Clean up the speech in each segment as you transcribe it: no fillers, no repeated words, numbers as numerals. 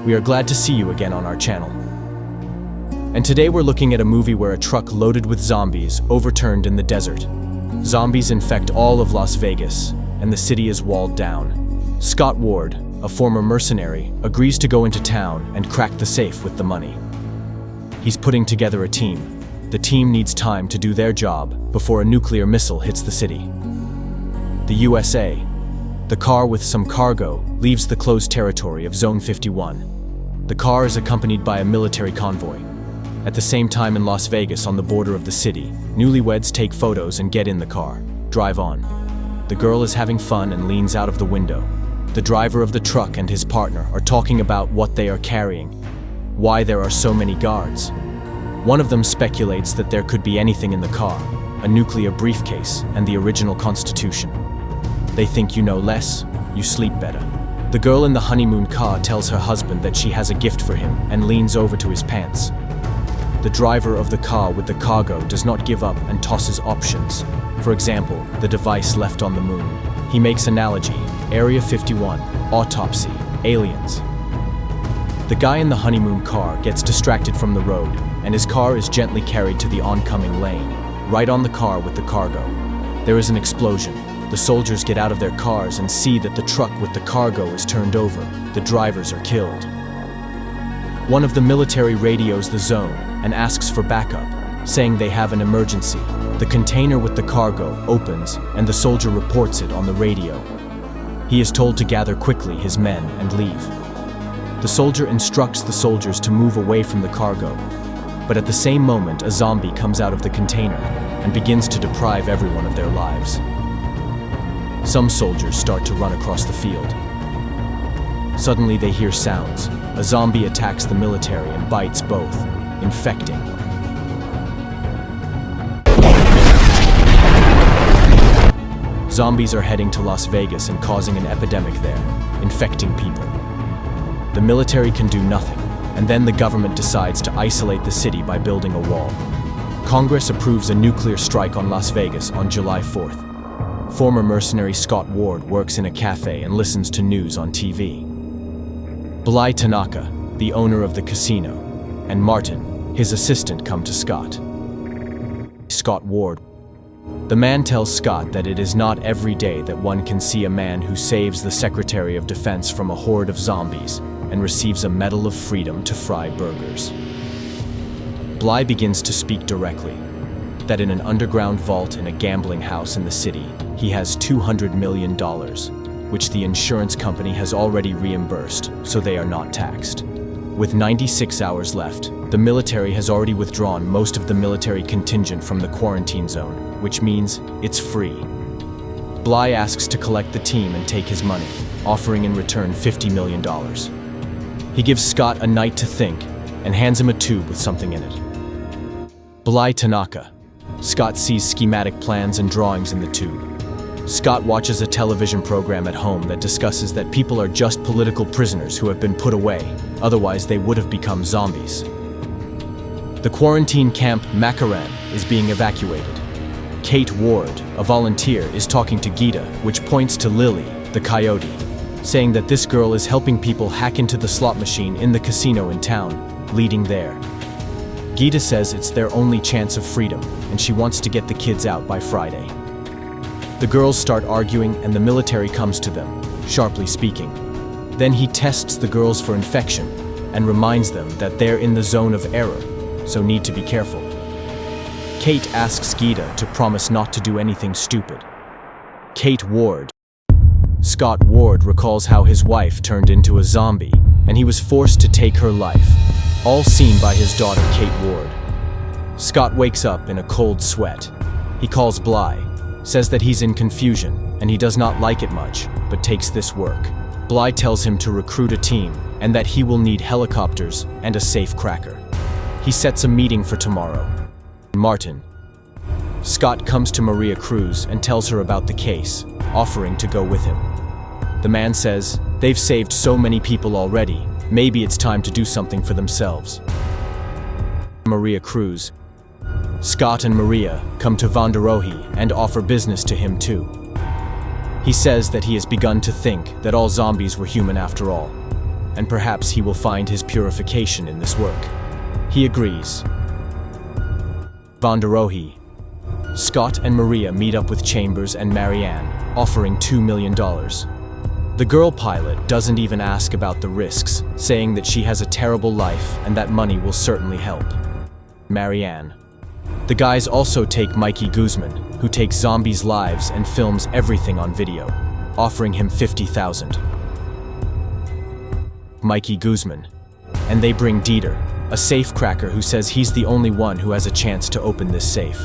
We are glad to see you again on our channel. And today we're looking at a movie where a truck loaded with zombies overturned in the desert. Zombies infect all of Las Vegas, and the city is walled down. Scott Ward, a former mercenary, agrees to go into town and crack the safe with the money. He's putting together a team. The team needs time to do their job before a nuclear missile hits the city. The USA. The car with some cargo leaves the closed territory of Zone 51. The car is accompanied by a military convoy. At the same time in Las Vegas, on the border of the city, newlyweds take photos and get in the car, drive on. The girl is having fun and leans out of the window. The driver of the truck and his partner are talking about what they are carrying, why there are so many guards. One of them speculates that there could be anything in the car, a nuclear briefcase and the original Constitution. They think you know less, you sleep better. The girl in the honeymoon car tells her husband that she has a gift for him and leans over to his pants. The driver of the car with the cargo does not give up and tosses options. For example, the device left on the moon. He makes analogy, Area 51, autopsy, aliens. The guy in the honeymoon car gets distracted from the road, and his car is gently carried to the oncoming lane, right on the car with the cargo. There is an explosion. The soldiers get out of their cars and see that the truck with the cargo is turned over. The drivers are killed. One of the military radios the zone and asks for backup, saying they have an emergency. The container with the cargo opens, and the soldier reports it on the radio. He is told to gather quickly his men and leave. The soldier instructs the soldiers to move away from the cargo, but at the same moment a zombie comes out of the container and begins to deprive everyone of their lives. Some soldiers start to run across the field. Suddenly they hear sounds. A zombie attacks the military and bites both, infecting. Zombies are heading to Las Vegas and causing an epidemic there, infecting people. The military can do nothing, and then the government decides to isolate the city by building a wall. Congress approves a nuclear strike on Las Vegas on July 4th. Former mercenary Scott Ward works in a cafe and listens to news on TV. Bly Tanaka, the owner of the casino, and Martin, his assistant, come to Scott. Scott Ward. The man tells Scott that it is not every day that one can see a man who saves the Secretary of Defense from a horde of zombies and receives a Medal of Freedom to fry burgers. Bly begins to speak directly, that in an underground vault in a gambling house in the city, he has $200 million, which the insurance company has already reimbursed, so they are not taxed. With 96 hours left, the military has already withdrawn most of the military contingent from the quarantine zone, which means it's free. Bly asks to collect the team and take his money, offering in return $50 million. He gives Scott a night to think and hands him a tube with something in it. Bly Tanaka. Scott sees schematic plans and drawings in the tube. Scott watches a television program at home that discusses that people are just political prisoners who have been put away, otherwise they would have become zombies. The quarantine camp Macaran is being evacuated. Kate Ward, a volunteer, is talking to Gita, which points to Lily, the coyote, saying that this girl is helping people hack into the slot machine in the casino in town, leading there. Gita says it's their only chance of freedom, and she wants to get the kids out by Friday. The girls start arguing and the military comes to them, sharply speaking. Then he tests the girls for infection and reminds them that they're in the zone of error, so need to be careful. Kate asks Gita to promise not to do anything stupid. Kate Ward. Scott Ward recalls how his wife turned into a zombie and he was forced to take her life, all seen by his daughter Kate Ward. Scott wakes up in a cold sweat. He calls Bly, says that he's in confusion and he does not like it much, but takes this work. Bly tells him to recruit a team and that he will need helicopters and a safe cracker. He sets a meeting for tomorrow. Martin. Scott comes to Maria Cruz and tells her about the case, offering to go with him. The man says, they've saved so many people already, maybe it's time to do something for themselves. Maria Cruz. Scott and Maria come to Vanderohe and offer business to him too. He says that he has begun to think that all zombies were human after all. and perhaps he will find his purification in this work. He agrees. Vanderohe. Scott and Maria meet up with Chambers and Marianne, offering $2 million. The girl pilot doesn't even ask about the risks, saying that she has a terrible life and that money will certainly help. Marianne. The guys also take Mikey Guzman, who takes zombies' lives and films everything on video, offering him $50,000. Mikey Guzman. And they bring Dieter, a safe cracker who says he's the only one who has a chance to open this safe.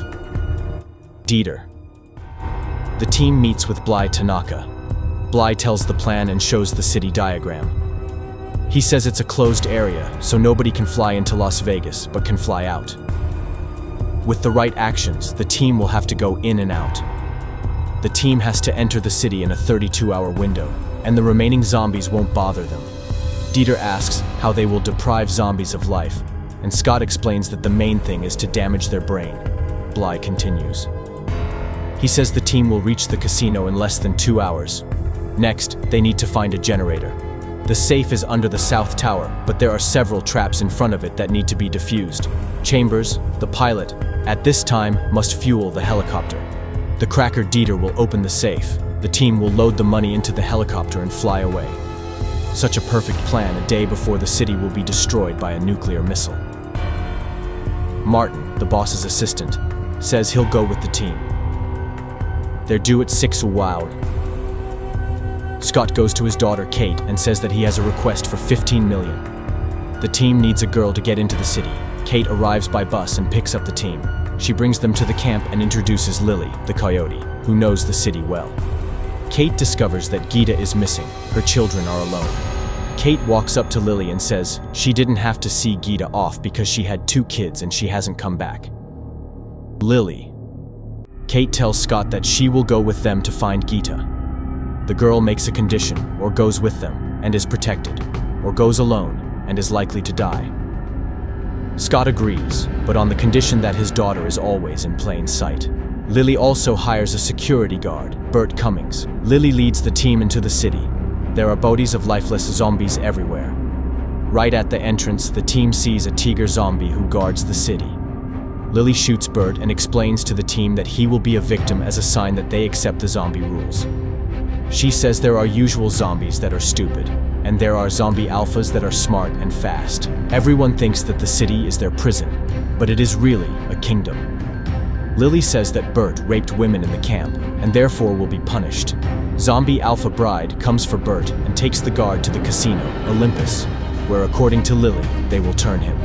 Dieter. The team meets with Bly Tanaka. Bly tells the plan and shows the city diagram. He says it's a closed area, so nobody can fly into Las Vegas, but can fly out. With the right actions, the team will have to go in and out. The team has to enter the city in a 32-hour window, and the remaining zombies won't bother them. Dieter asks how they will deprive zombies of life, and Scott explains that the main thing is to damage their brain. Bly continues. He says the team will reach the casino in less than 2 hours. Next, they need to find a generator. The safe is under the south tower, but there are several traps in front of it that need to be defused. Chambers, the pilot, at this time must fuel the helicopter. The cracker Dieter will open the safe. The team will load the money into the helicopter and fly away. Such a perfect plan a day before the city will be destroyed by a nuclear missile. Martin, the boss's assistant, says he'll go with the team. They're due at 6 a.m. Scott goes to his daughter Kate and says that he has a request for $15 million. The team needs a girl to get into the city. Kate arrives by bus and picks up the team. She brings them to the camp and introduces Lily, the coyote, who knows the city well. Kate discovers that Gita is missing. Her children are alone. Kate walks up to Lily and says she didn't have to see Gita off because she had 2 kids and she hasn't come back. Lily. Kate tells Scott that she will go with them to find Gita. The girl makes a condition, or goes with them, and is protected, or goes alone, and is likely to die. Scott agrees, but on the condition that his daughter is always in plain sight. Lily also hires a security guard, Bert Cummings. Lily leads the team into the city. There are bodies of lifeless zombies everywhere. Right at the entrance, the team sees a tiger zombie who guards the city. Lily shoots Bert and explains to the team that he will be a victim as a sign that they accept the zombie rules. She says there are usual zombies that are stupid, and there are zombie alphas that are smart and fast. Everyone thinks that the city is their prison, but it is really a kingdom. Lily says that Bert raped women in the camp, and therefore will be punished. Zombie Alpha Bride comes for Bert and takes the guard to the casino, Olympus, where according to Lily, they will turn him.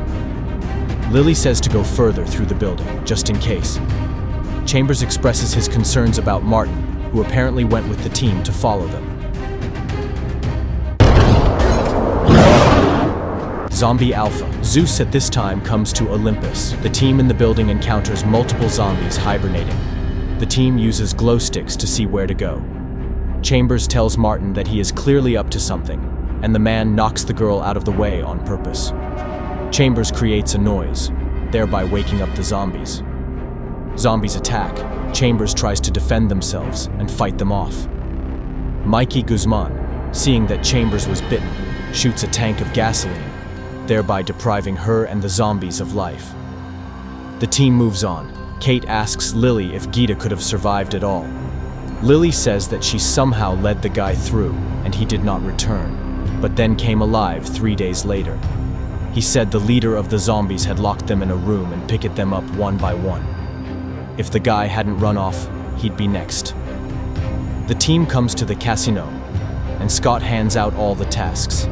Lily says to go further through the building, just in case. Chambers expresses his concerns about Martin, who apparently went with the team to follow them. Zombie Alpha. Zeus at this time comes to Olympus. The team in the building encounters multiple zombies hibernating. The team uses glow sticks to see where to go. Chambers tells Martin that he is clearly up to something, and the man knocks the girl out of the way on purpose. Chambers creates a noise, thereby waking up the zombies. Zombies attack. Chambers tries to defend themselves and fight them off. Mikey Guzman, seeing that Chambers was bitten, shoots a tank of gasoline, thereby depriving her and the zombies of life. The team moves on. Kate asks Lily if Gita could have survived at all. Lily says that she somehow led the guy through and he did not return, but then came alive 3 days later. He said the leader of the zombies had locked them in a room and picked them up one by one. If the guy hadn't run off, he'd be next. The team comes to the casino, and Scott hands out all the tasks.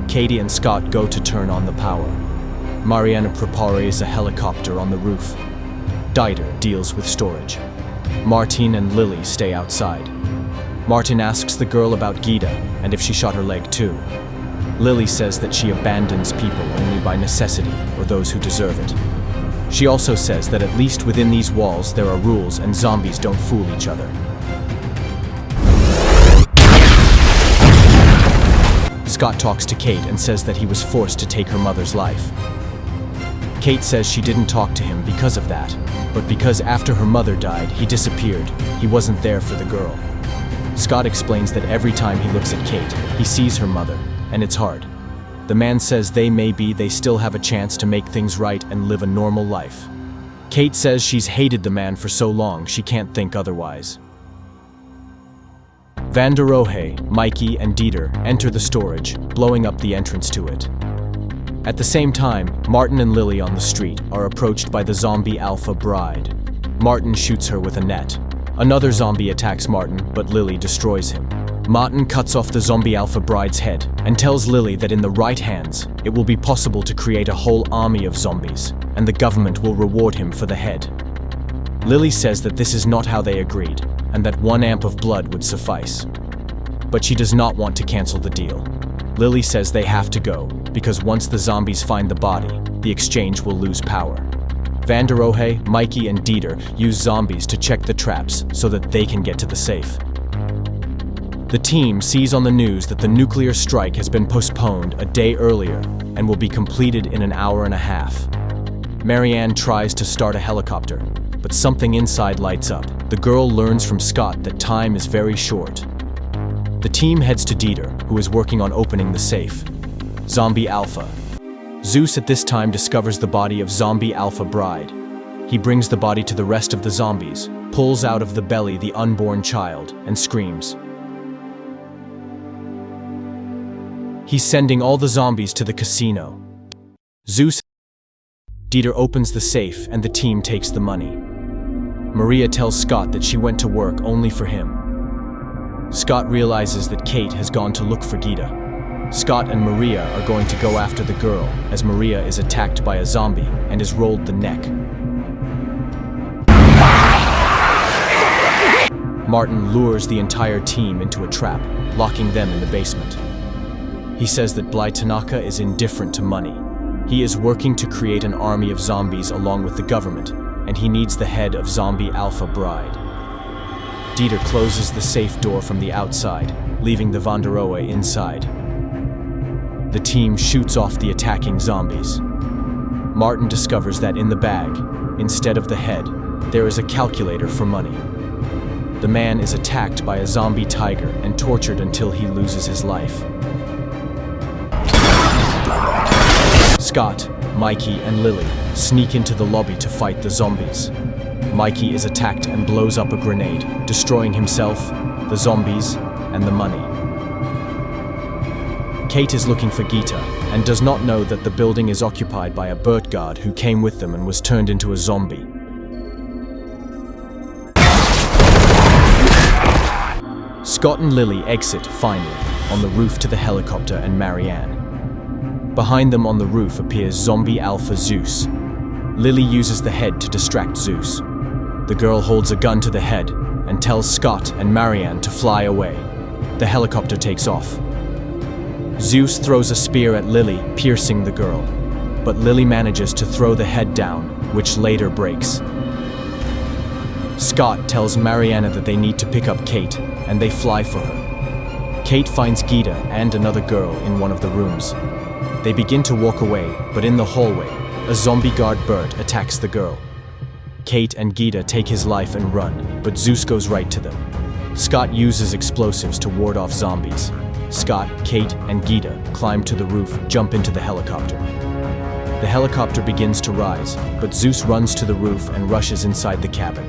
Katie and Scott go to turn on the power. Mariana prepares a helicopter on the roof. Dieter deals with storage. Martin and Lily stay outside. Martin asks the girl about Gita and if she shot her leg too. Lily says that she abandons people only by necessity or those who deserve it. She also says that at least within these walls there are rules and zombies don't fool each other. Scott talks to Kate and says that he was forced to take her mother's life. Kate says she didn't talk to him because of that, but because after her mother died, he disappeared. He wasn't there for the girl. Scott explains that every time he looks at Kate, he sees her mother, and it's hard. The man says they still have a chance to make things right and live a normal life. Kate says she's hated the man for so long she can't think otherwise. Van der Rohe, Mikey, and Dieter enter the storage, blowing up the entrance to it. At the same time, Martin and Lily on the street are approached by the zombie Alpha Bride. Martin shoots her with a net. Another zombie attacks Martin, but Lily destroys him. Martin cuts off the zombie Alpha Bride's head and tells Lily that in the right hands, it will be possible to create a whole army of zombies, and the government will reward him for the head. Lily says that this is not how they agreed, and that 1 amp of blood would suffice. But she does not want to cancel the deal. Lily says they have to go, because once the zombies find the body, the exchange will lose power. Van der Rohe, Mikey, and Dieter use zombies to check the traps so that they can get to the safe. The team sees on the news that the nuclear strike has been postponed a day earlier and will be completed in an hour and a half. Marianne tries to start a helicopter, but something inside lights up. The girl learns from Scott that time is very short. The team heads to Dieter, who is working on opening the safe. Zombie Alpha. Zeus at this time discovers the body of Zombie Alpha Bride. He brings the body to the rest of the zombies, pulls out of the belly the unborn child, and screams. He's sending all the zombies to the casino. Zeus. Dieter opens the safe and the team takes the money. Maria tells Scott that she went to work only for him. Scott realizes that Kate has gone to look for Gita. Scott and Maria are going to go after the girl, as Maria is attacked by a zombie and is rolled the neck. Martin lures the entire team into a trap, locking them in the basement. He says that Bly Tanaka is indifferent to money. He is working to create an army of zombies along with the government, and he needs the head of Zombie Alpha Bride. Dieter closes the safe door from the outside, leaving the Van der Rohe inside. The team shoots off the attacking zombies. Martin discovers that in the bag, instead of the head, there is a calculator for money. The man is attacked by a zombie tiger and tortured until he loses his life. Scott, Mikey, and Lily sneak into the lobby to fight the zombies. Mikey is attacked and blows up a grenade, destroying himself, the zombies, and the money. Kate is looking for Gita and does not know that the building is occupied by a bird guard who came with them and was turned into a zombie. Scott and Lily exit, finally, on the roof to the helicopter and Marianne. Behind them on the roof appears Zombie Alpha Zeus. Lily uses the head to distract Zeus. The girl holds a gun to the head and tells Scott and Marianne to fly away. The helicopter takes off. Zeus throws a spear at Lily, piercing the girl, but Lily manages to throw the head down, which later breaks. Scott tells Marianne that they need to pick up Kate, and they fly for her. Kate finds Gita and another girl in one of the rooms. They begin to walk away, but in the hallway, a zombie guard bird attacks the girl. Kate and Gita take his life and run, but Zeus goes right to them. Scott uses explosives to ward off zombies. Scott, Kate, and Gita climb to the roof, jump into the helicopter. The helicopter begins to rise, but Zeus runs to the roof and rushes inside the cabin.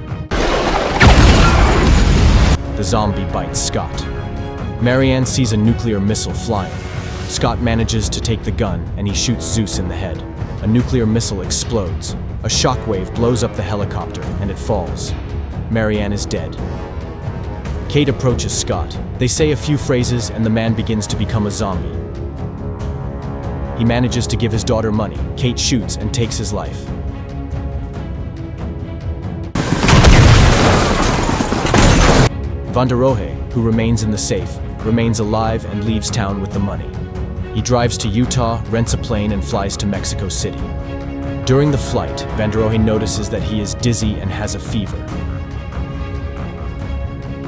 The zombie bites Scott. Marianne sees a nuclear missile flying. Scott manages to take the gun and he shoots Zeus in the head. A nuclear missile explodes. A shockwave blows up the helicopter and it falls. Marianne is dead. Kate approaches Scott. They say a few phrases and the man begins to become a zombie. He manages to give his daughter money. Kate shoots and takes his life. Van der Rohe, who remains in the safe, remains alive and leaves town with the money. He drives to Utah, rents a plane, and flies to Mexico City. During the flight, Van der Rohe notices that he is dizzy and has a fever.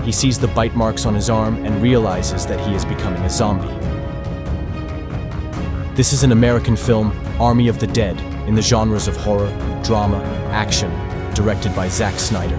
He sees the bite marks on his arm and realizes that he is becoming a zombie. This is an American film, Army of the Dead, in the genres of horror, drama, action, directed by Zack Snyder.